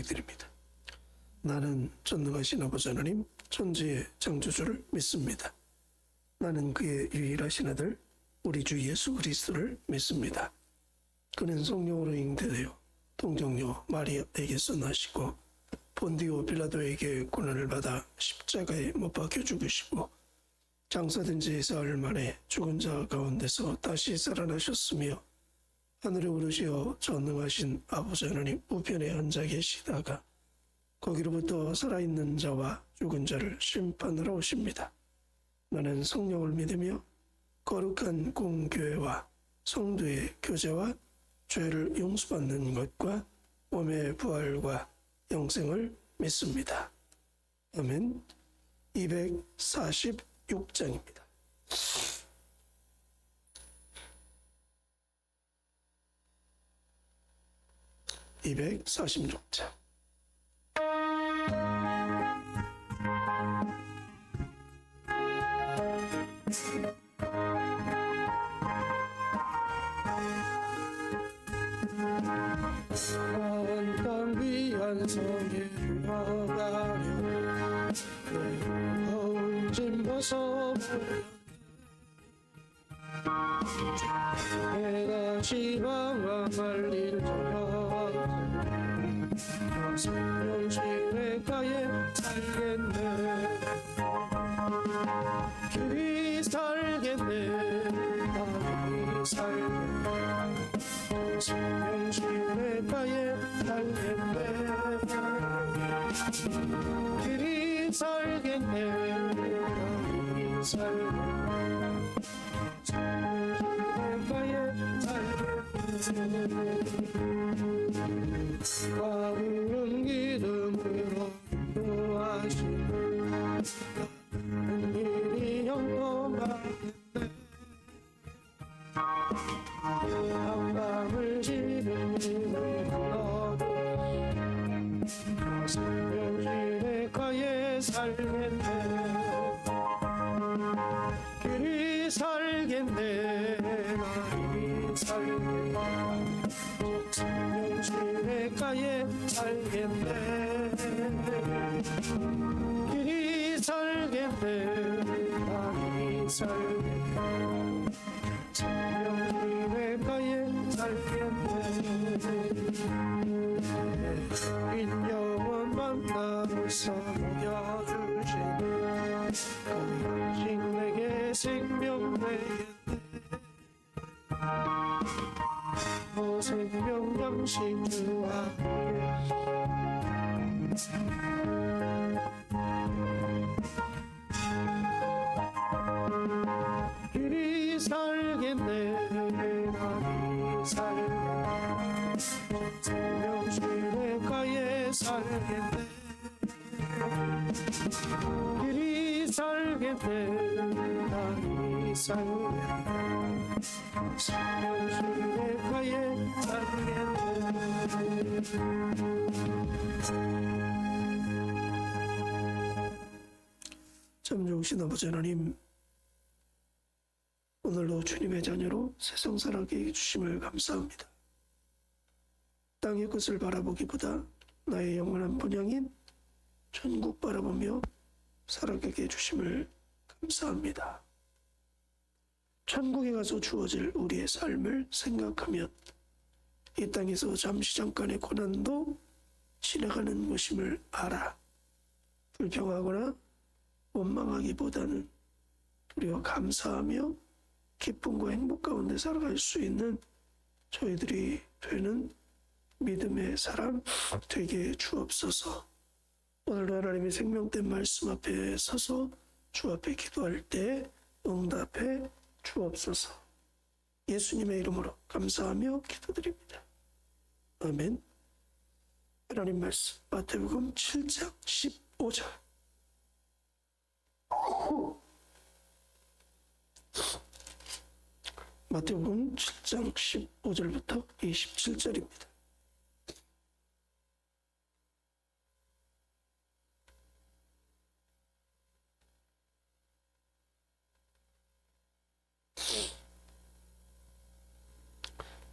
기도드립니다. 나는 전능하신 아버지 하나님, 천지의 창조주를 믿습니다. 나는 그의 유일하신 아들 우리 주 예수 그리스도를 믿습니다. 그는 성령으로 잉태되어 동정녀 마리아에게서 나시고 본디오 빌라도에게 고난을 받아 십자가에 못 박혀 죽으시고 장사된 지 사흘 만에 죽은 자 가운데서 다시 살아나셨으며 하늘에 오르시어 전능하신 아버지 하나님 우편에 앉아 계시다가 거기로부터 살아있는 자와 죽은 자를 심판하러 오십니다. 나는 성령을 믿으며 거룩한 공교회와 성도의 교제와 죄를 용서받는 것과 몸의 부활과 영생을 믿습니다. 아멘. 246장입니다. 246장. 땅 위한 성에 들어가려 내 무거운 짐 벗어버려 내가 지방왕할 일 저녁 생명시외가에 살겠네 길이 살겠네 나이 살겠네 생명시외가에 살겠네 길이 살겠네 나이 살겠네 생명시외가에 살겠네 과부른 기름으로 인도하시는 나는 일이 형통하겠네 한밤을 지는 힘을 불러도 생명시외가에 살겠네 길이 살겠네 나이 살겠네 생명시외가에 살겠네 길이 살겠네 나이 살겠네 생명시외가에 살겠네 인영원 만나서 먹여주시네 그 양식 내게 생명 되겠네 오 생명 양식 주와 길이 살겠네 나이 살겠네 생명시외가에 살겠네 길이 살겠네 나이 살겠네 생명시외가에 살겠네 참 좋으신 아버지 하나님, 오늘도 주님의 자녀로 세상 살아가게 해주심을 감사합니다. 땅의 것을 바라보기보다 나의 영원한 본향인 천국 바라보며 살아가게 해주심을 감사합니다. 천국에 가서 주어질 우리의 삶을 생각하면 이 땅에서 잠시 잠깐의 고난도 지나가는 것임을 알아 불평하거나 원망하기보다는 우리와 감사하며 기쁨과 행복 가운데 살아갈 수 있는 저희들이 되는 믿음의 사람 되게 주옵소서. 오늘도 하나님의 생명된 말씀 앞에 서서 주 앞에 기도할 때 응답해 주옵소서. 예수님의 이름으로 감사하며 기도드립니다. 아멘. 하나님 말씀 마태복음 7장 15절. 마태복음 7장 15절부터 27절입니다.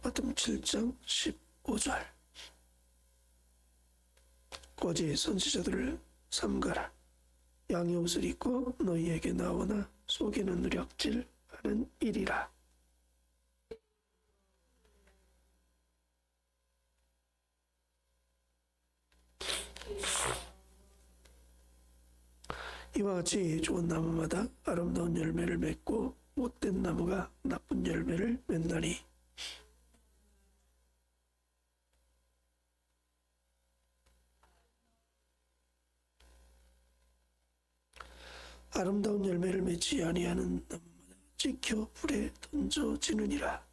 마태복음 7장 15절. 거짓 선지자들을 삼가라. 양의 옷을 입고 너희에게 나오나 속에는 누력질하는 일이라. 이와 같이 좋은 나무마다 아름다운 열매를 맺고 못된 나무가 나쁜 열매를 맺나니 아름다운 열매를 맺지 아니하는 나무마다 찍혀 불에 던져지느니라.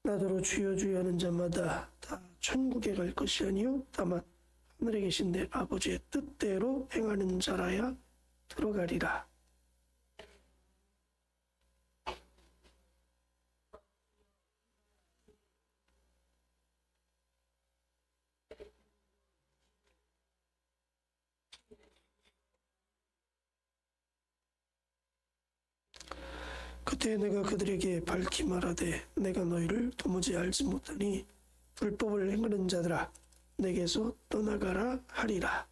나더러 주여 주여 하는 자마다 다 천국에 갈 것이 아니요 다만 하늘에 계신 내 아버지의 뜻대로 행하는 자라야 들어가리라. 그때 내가 그들에게 밝히 말하되 내가 너희를 도무지 알지 못하니 불법을 행하는 자들아 내게서 떠나가라 하리라.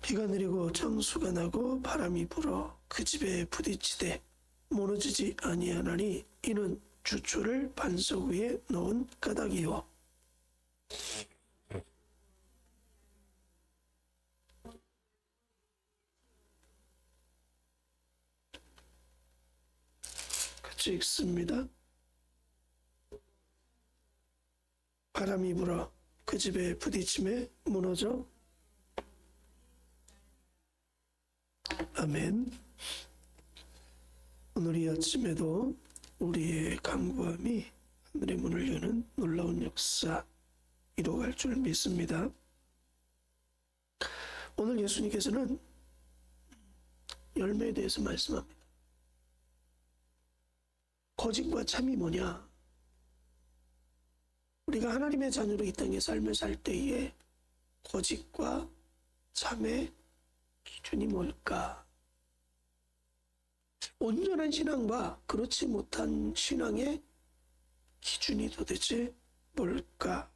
비가 내리고 창수가 나고 바람이 불어 그 집에 부딪히되 무너지지 아니하나니 이는 주초를 반석 위에 놓은 까닭이요. 같이 읽습니다. 바람이 불어 그 집에 부딪힘에 무너져. 아멘. 오늘 이 아침에도 우리의 간구함이 하늘의 문을 여는 놀라운 역사 이루어갈 줄 믿습니다. 오늘 예수님께서는 열매에 대해서 말씀합니다. 거짓과 참이 뭐냐? 우리가 하나님의 자녀로 이 땅의 삶을 살 때에 거짓과 참의 기준이 뭘까? 온전한 신앙과 그렇지 못한 신앙의 기준이 도대체 뭘까?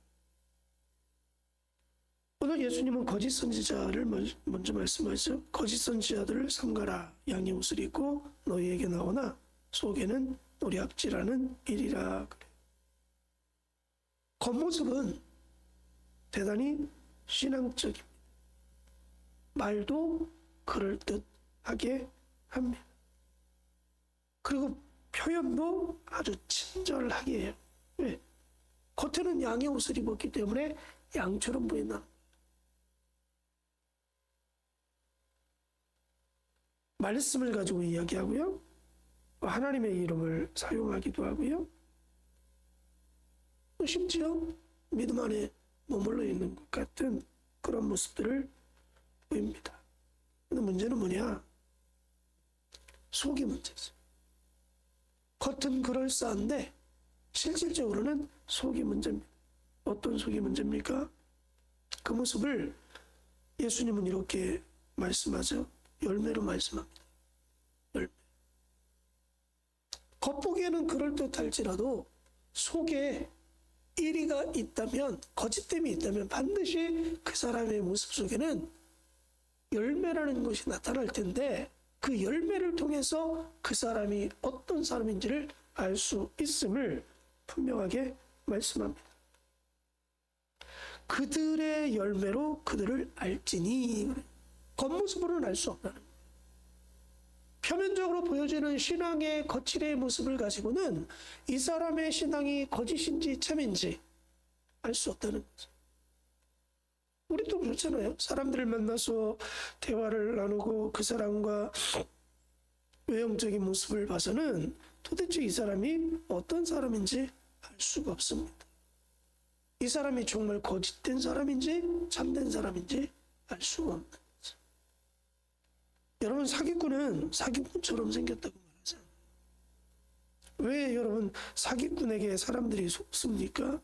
오늘 예수님은 거짓 선지자를 먼저 말씀하시죠. 거짓 선지자들을 삼가라. 양의 옷을 입고 너희에게 나오나 속에는 노략질하는 일이라 그래. 겉모습은 대단히 신앙적입니다. 말도 그럴듯하게 합니다. 그리고 표현도 아주 친절하게 해요. 왜? 겉에는 양의 옷을 입었기 때문에 양처럼 보인다. 말씀을 가지고 이야기하고요. 하나님의 이름을 사용하기도 하고요. 심지어 믿음 안에 머물러 있는 것 같은 그런 모습들을 보입니다. 근데 문제는 뭐냐? 속이 문제죠. 겉은 그럴싸한데 실질적으로는 속이 문제입니다. 어떤 속이 문제입니까? 그 모습을 예수님은 이렇게 말씀하죠. 열매로 말씀합니다. 열매. 겉보기에는 그럴듯할지라도 속에 이리가 있다면, 거짓됨이 있다면 반드시 그 사람의 모습 속에는 열매라는 것이 나타날 텐데 그 열매를 통해서 그 사람이 어떤 사람인지를 알 수 있음을 분명하게 말씀합니다. 그들의 열매로 그들을 알지니, 겉모습으로는 알 수 없다는 거예요. 표면적으로 보여지는 신앙의 거칠의 모습을 가지고는 이 사람의 신앙이 거짓인지 참인지 알 수 없다는 거죠. 우리도 그렇잖아요. 사람들을 만나서 대화를 나누고 그 사람과 외형적인 모습을 봐서는 도대체 이 사람이 어떤 사람인지 알 수가 없습니다. 이 사람이 정말 거짓된 사람인지 참된 사람인지 알 수가 없는 거죠. 여러분, 사기꾼은 사기꾼처럼 생겼다고 말하잖아요. 왜 여러분 사기꾼에게 사람들이 속습니까?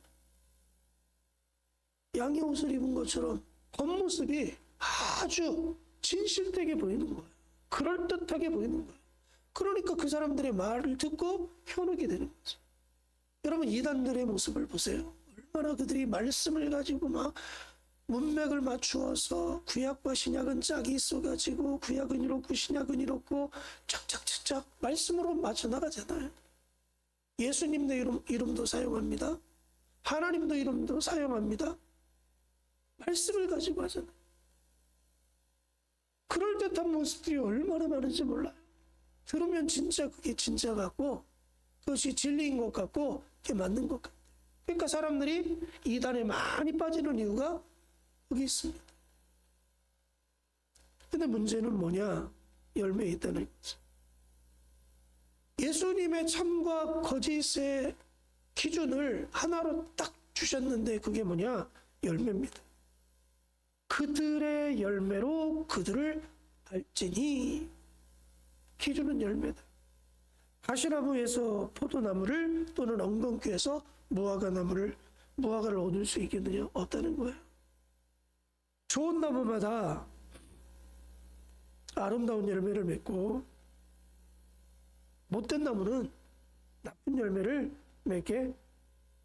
양의 옷을 입은 것처럼 겉모습이 아주 진실되게 보이는 거예요. 그럴듯하게 보이는 거예요. 그러니까 그 사람들의 말을 듣고 현혹이 되는 거죠. 여러분, 이단들의 모습을 보세요. 얼마나 그들이 말씀을 가지고 막 문맥을 맞추어서 구약과 신약은 짝이 있어가지고 구약은 이렇고 신약은 이렇고 착착착착 말씀으로 맞춰 나가잖아요. 예수님도 이름도 사용합니다. 하나님도 이름도 사용합니다. 말씀을 가지고 하잖아요. 그럴듯한 모습들이 얼마나 많은지 몰라요. 들으면 진짜 그게 진짜 같고 그것이 진리인 것 같고 그게 맞는 것 같아요. 그러니까 사람들이 이단에 많이 빠지는 이유가 여기 있습니다. 근데 문제는 뭐냐? 열매에 있다는 거죠. 예수님의 참과 거짓의 기준을 하나로 딱 주셨는데 그게 뭐냐? 열매입니다. 그들의 열매로 그들을 알지니. 기준은 열매다. 가시나무에서 포도나무를 또는 엉겅퀴에서 무화과를 얻을 수 있겠느냐? 없다는 거예요. 좋은 나무마다 아름다운 열매를 맺고 못된 나무는 나쁜 열매를 맺게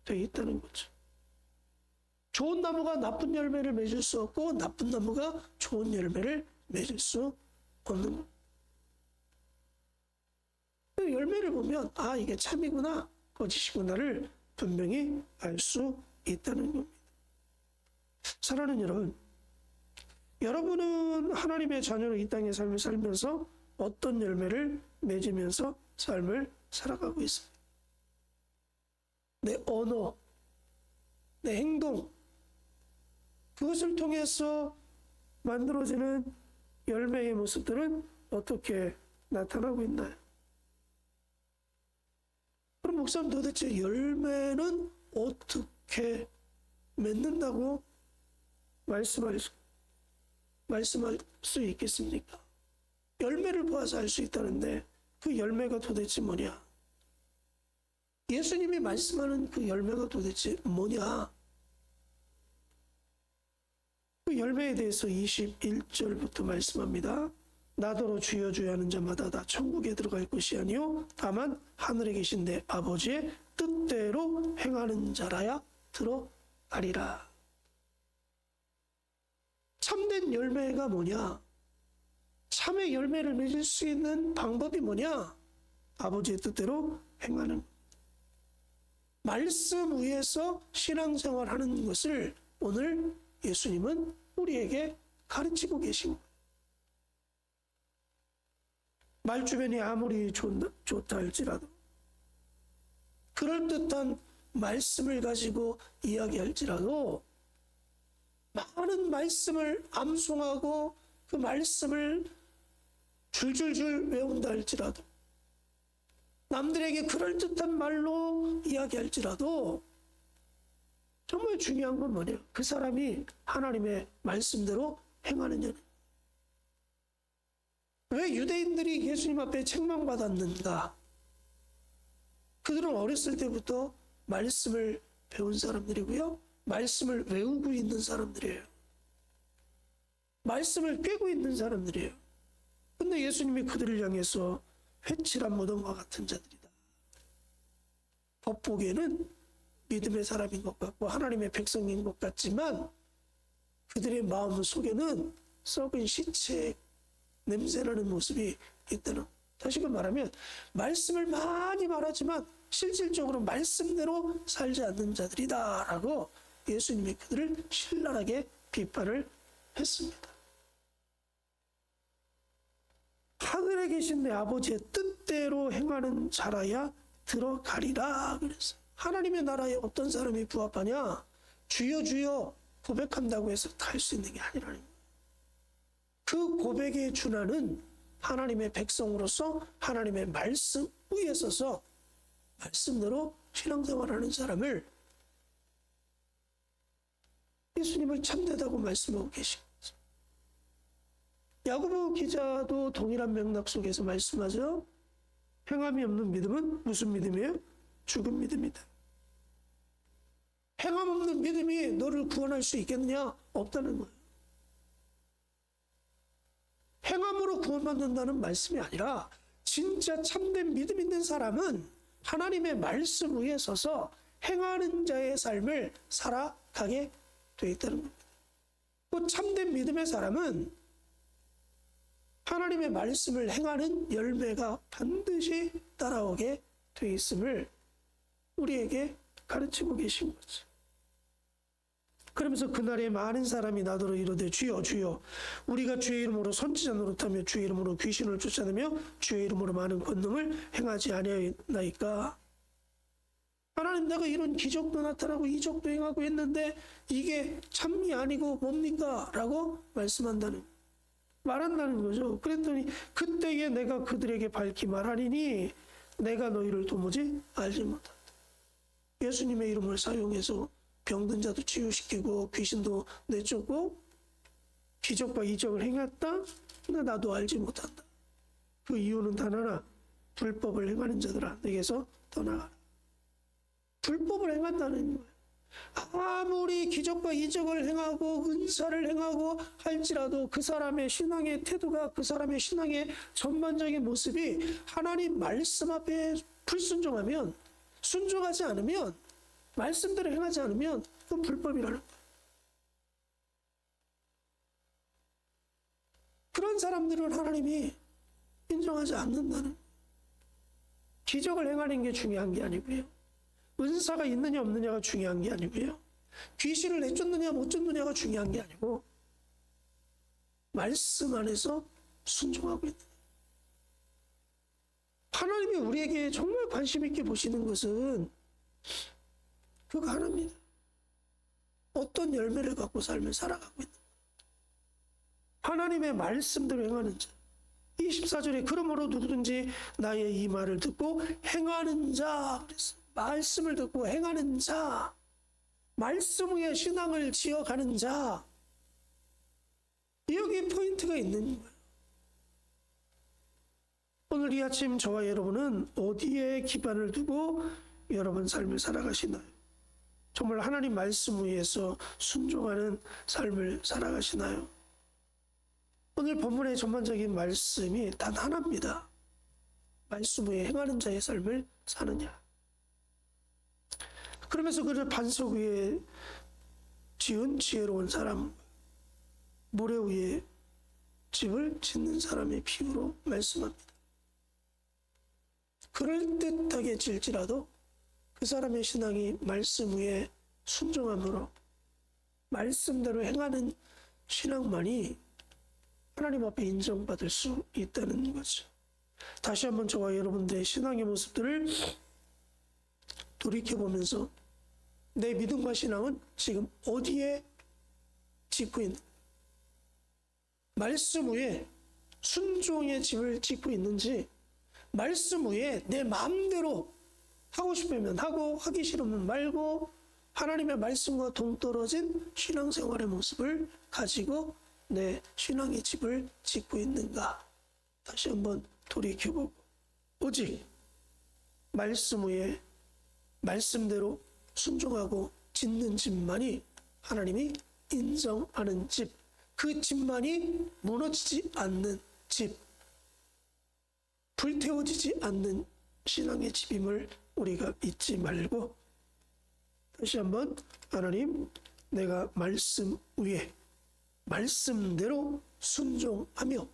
되어 있다는 거죠. 좋은 나무가 나쁜 열매를 맺을 수 없고 나쁜 나무가 좋은 열매를 맺을 수 없는 것. 그 열매를 보면 아 이게 참이구나 거짓이구나를 분명히 알 수 있다는 겁니다. 사랑하는 여러분, 여러분은 하나님의 자녀로 이 땅의 삶을 살면서 어떤 열매를 맺으면서 삶을 살아가고 있습니다. 내 언어, 내 행동, 그것을 통해서 만들어지는 열매의 모습들은 어떻게 나타나고 있나요? 그럼 목사님 도대체 열매는 어떻게 맺는다고 말씀할 수 있겠습니까? 열매를 보아서 알 수 있다는데 그 열매가 도대체 뭐냐? 예수님이 말씀하는 그 열매가 도대체 뭐냐? 그 열매에 대해서 21절부터 말씀합니다. 나더러 주여 주여 하는 자마다 다 천국에 들어갈 것이 아니요 다만 하늘에 계신 내 아버지의 뜻대로 행하는 자라야 들어가리라. 참된 열매가 뭐냐? 참의 열매를 맺을 수 있는 방법이 뭐냐? 아버지의 뜻대로 행하는 말씀 위에서 신앙생활하는 것을 오늘 예수님은 우리에게 가르치고 계신 거예요. 말주변이 아무리 좋다 할지라도 그럴듯한 말씀을 가지고 이야기할지라도 많은 말씀을 암송하고 그 말씀을 줄줄줄 외운다 할지라도 남들에게 그럴듯한 말로 이야기할지라도 정말 중요한 건 뭐냐? 그 사람이 하나님의 말씀대로 행하느냐는. 왜 유대인들이 예수님 앞에 책망받았는가? 그들은 어렸을 때부터 말씀을 배운 사람들이고요. 말씀을 외우고 있는 사람들이에요. 말씀을 꿰고 있는 사람들이에요. 근데 예수님이 그들을 향해서 회칠한 무덤과 같은 자들이다. 겉보기에는 믿음의 사람인 것 같고 하나님의 백성인 것 같지만 그들의 마음 속에는 썩은 시체 냄새나는 모습이 있다는. 다시금 말하면 말씀을 많이 말하지만 실질적으로 말씀대로 살지 않는 자들이다라고 예수님이 그들을 신랄하게 비판을 했습니다. 하늘에 계신 내 아버지의 뜻대로 행하는 자라야 들어가리라 그랬어요. 하나님의 나라에 어떤 사람이 부합하냐? 주여 주여 고백한다고 해서 갈 수 있는 게 아니라는 거예요. 그 고백의 준하는 하나님의 백성으로서 하나님의 말씀 위에 서서 말씀대로 신앙생활하는 사람을 예수님을 참되다고 말씀하고 계신 거죠. 야고보 기자도 동일한 맥락 속에서 말씀하죠. 행함이 없는 믿음은 무슨 믿음이에요? 죽은 믿음이다. 행함 없는 믿음이 너를 구원할 수 있겠느냐? 없다는 거예요. 행함으로 구원받는다는 말씀이 아니라 진짜 참된 믿음 있는 사람은 하나님의 말씀 위에 서서 행하는 자의 삶을 살아가게 되어 있다는 겁니다. 그 참된 믿음의 사람은 하나님의 말씀을 행하는 열매가 반드시 따라오게 되어 있음을 우리에게 가르치고 계신 거죠. 그러면서 그날에 많은 사람이 나더러 이르되 주여 주여 우리가 주의 이름으로 선지자 노릇하며 주의 이름으로 귀신을 쫓아내며 주의 이름으로 많은 권능을 행하지 아니하였나이까. 하나님, 내가 이런 기적도 나타나고 이적도 행하고 했는데 이게 참이 아니고 뭡니까? 라고 말한다는 거죠. 그랬더니 그때에 내가 그들에게 밝히 말하리니 내가 너희를 도무지 알지 못한다. 예수님의 이름을 사용해서 병든 자도 치유시키고 귀신도 내쫓고 기적과 이적을 행했다. 근데 나도 알지 못한다. 그 이유는 단 하나, 불법을 행하는 자들아 내게서 떠나가라. 불법을 행한다는 거예요. 아무리 기적과 이적을 행하고 은사를 행하고 할지라도 그 사람의 신앙의 태도가, 그 사람의 신앙의 전반적인 모습이 하나님 말씀 앞에 불순종하면, 순종하지 않으면, 말씀대로 행하지 않으면 그건 불법이라는 거예요. 그런 사람들은 하나님이 인정하지 않는다는, 기적을 행하는 게 중요한 게 아니고요, 은사가 있느냐 없느냐가 중요한 게 아니고요, 귀신을 내쫓느냐 못 쫓느냐가 중요한 게 아니고 말씀 안에서 순종하고 있는, 하나님이 우리에게 정말 관심 있게 보시는 것은 그거 하나입니다. 어떤 열매를 갖고 삶을 살아가고 있는, 하나님의 말씀대로 행하는 자. 24절에 그러므로 누구든지 나의 이 말을 듣고 행하는 자, 그랬어요. 말씀을 듣고 행하는 자, 말씀 위에 신앙을 지어가는 자, 여기 포인트가 있는 거예요. 오늘 이 아침 저와 여러분은 어디에 기반을 두고 여러분 삶을 살아가시나요? 정말 하나님 말씀 위에서 순종하는 삶을 살아가시나요? 오늘 본문의 전반적인 말씀이 단 하나입니다. 말씀 위에 행하는 자의 삶을 사느냐. 그러면서 그를 반석 위에 지은 지혜로운 사람, 모래 위에 집을 짓는 사람의 비유로 말씀합니다. 그럴듯하게 질지라도 그 사람의 신앙이 말씀 위에 순종함으로 말씀대로 행하는 신앙만이 하나님 앞에 인정받을 수 있다는 거죠. 다시 한번 저와 여러분들의 신앙의 모습들을 돌이켜보면서 내 믿음과 신앙은 지금 어디에 짓고 있는, 말씀 위에 순종의 집을 짓고 있는지, 말씀 위에 내 마음대로 하고 싶으면 하고 하기 싫으면 말고 하나님의 말씀과 동떨어진 신앙생활의 모습을 가지고 내 신앙의 집을 짓고 있는가, 다시 한번 돌이켜보고 오직 말씀 위에 말씀대로 순종하고 짓는 집만이 하나님이 인정하는 집, 그 집만이 무너지지 않는 집, 불태워지지 않는 신앙의 집임을 우리가 잊지 말고 다시 한번 하나님, 내가 말씀 위에 말씀대로 순종하며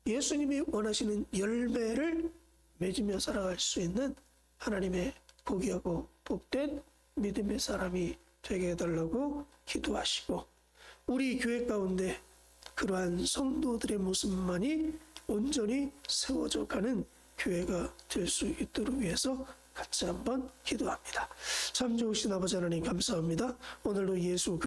예수님이 원하시는 열매를 맺으며 살아갈 수 있는 하나님의 복이하고 복된 믿음의 사람이 되게 해달라고 기도하시고, 우리 교회 가운데 그러한 성도들의 모습만이 온전히 세워져 가는 교회가 될 수 있도록 위해서 같이 한번 기도합니다. 참 좋으신 아버지 하나님 감사합니다. 오늘도 예수